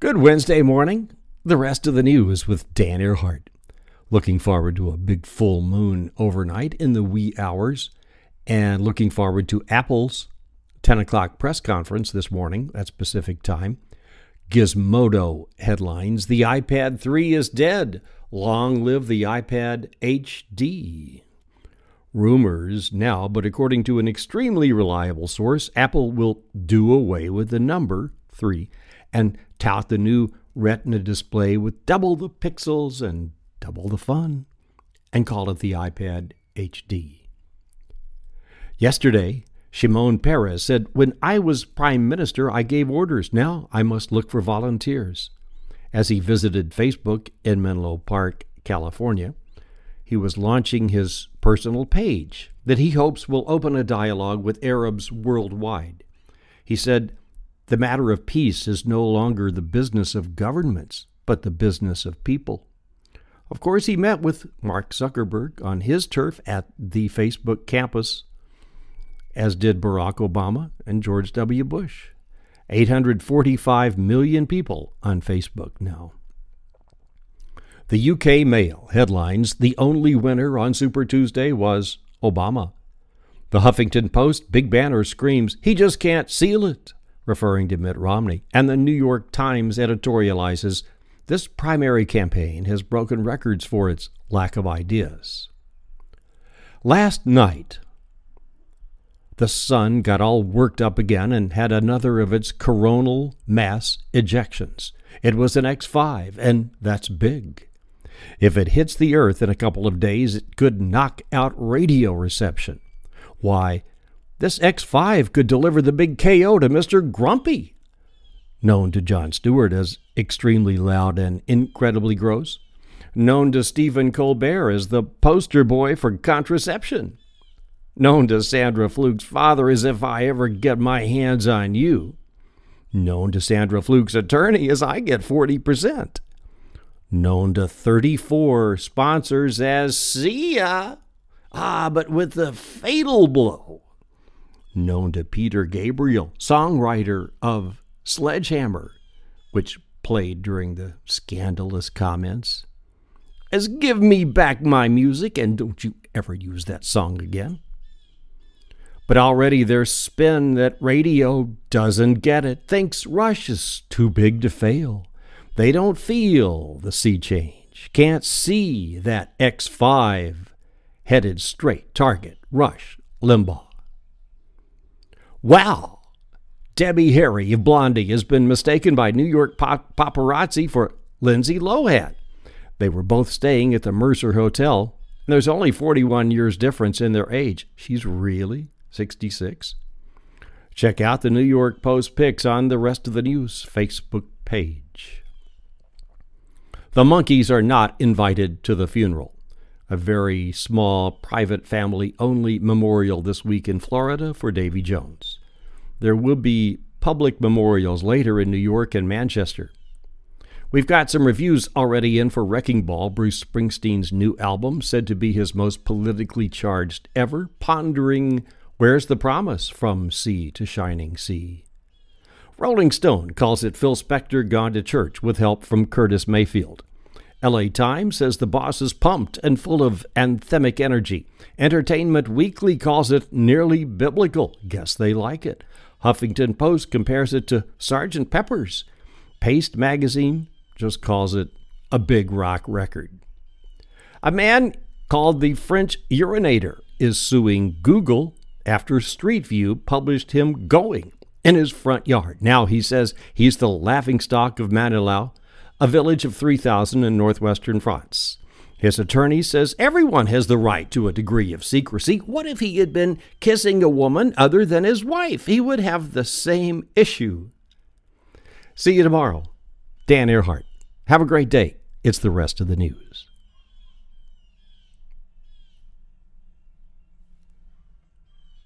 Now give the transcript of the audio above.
Good Wednesday morning. The rest of the news with Dan Earhart. Looking forward to a big full moon overnight in the wee hours, and looking forward to Apple's 10 o'clock press conference this morning. That's Pacific time. Gizmodo headlines: the iPad 3 is dead. Long live the iPad HD. Rumors now, but according to an extremely reliable source, Apple will do away with the number 3 and tout the new Retina display with double the pixels and double the fun, and call it the iPad HD. Yesterday, Shimon Peres said, "When I was Prime Minister, I gave orders. Now I must look for volunteers." As he visited Facebook in Menlo Park, California, he was launching his personal page that he hopes will open a dialogue with Arabs worldwide. He said, "The matter of peace is no longer the business of governments, but the business of people." Of course, he met with Mark Zuckerberg on his turf at the Facebook campus, as did Barack Obama and George W. Bush. 845 million people on Facebook now. The UK Mail headlines: the only winner on Super Tuesday was Obama. The Huffington Post big banner screams, "He just can't seal it," referring to Mitt Romney. And the New York Times editorializes, "This primary campaign has broken records for its lack of ideas." Last night, the sun got all worked up again and had another of its coronal mass ejections. It was an X5, and that's big. If it hits the Earth in a couple of days, it could knock out radio reception. Why, this X5 could deliver the big KO to Mr. Grumpy, known to Jon Stewart as extremely loud and incredibly gross, known to Stephen Colbert as the poster boy for contraception, known to Sandra Fluke's father as "if I ever get my hands on you," known to Sandra Fluke's attorney as "I get 40%, known to 34 sponsors as "see ya, but with the fatal blow," known to Peter Gabriel, songwriter of Sledgehammer, which played during the scandalous comments, as "give me back my music and don't you ever use that song again." But already there's spin that radio doesn't get it, thinks Rush is too big to fail. They don't feel the sea change, can't see that X5 headed straight target Rush Limbaugh. Wow! Debbie Harry of Blondie has been mistaken by New York paparazzi for Lindsay Lohan. They were both staying at the Mercer Hotel, and there's only 41 years difference in their age. She's really 66. Check out the New York Post pics on the Rest of the News Facebook page. The Monkees are not invited to the funeral. A very small, private family-only memorial this week in Florida for Davy Jones. There will be public memorials later in New York and Manchester. We've got some reviews already in for Wrecking Ball, Bruce Springsteen's new album, said to be his most politically charged ever, pondering where's the promise from sea to shining sea. Rolling Stone calls it Phil Spector gone to church with help from Curtis Mayfield. LA Times says the boss is pumped and full of anthemic energy. Entertainment Weekly calls it nearly biblical. Guess they like it. Huffington Post compares it to Sgt. Pepper's. Paste magazine just calls it a big rock record. A man called the French Urinator is suing Google after Street View published him going in his front yard. Now he says he's the laughingstock of Manelau, a village of 3,000 in northwestern France. His attorney says everyone has the right to a degree of secrecy. What if he had been kissing a woman other than his wife? He would have the same issue. See you tomorrow. Dan Earhart. Have a great day. It's the Rest of the News.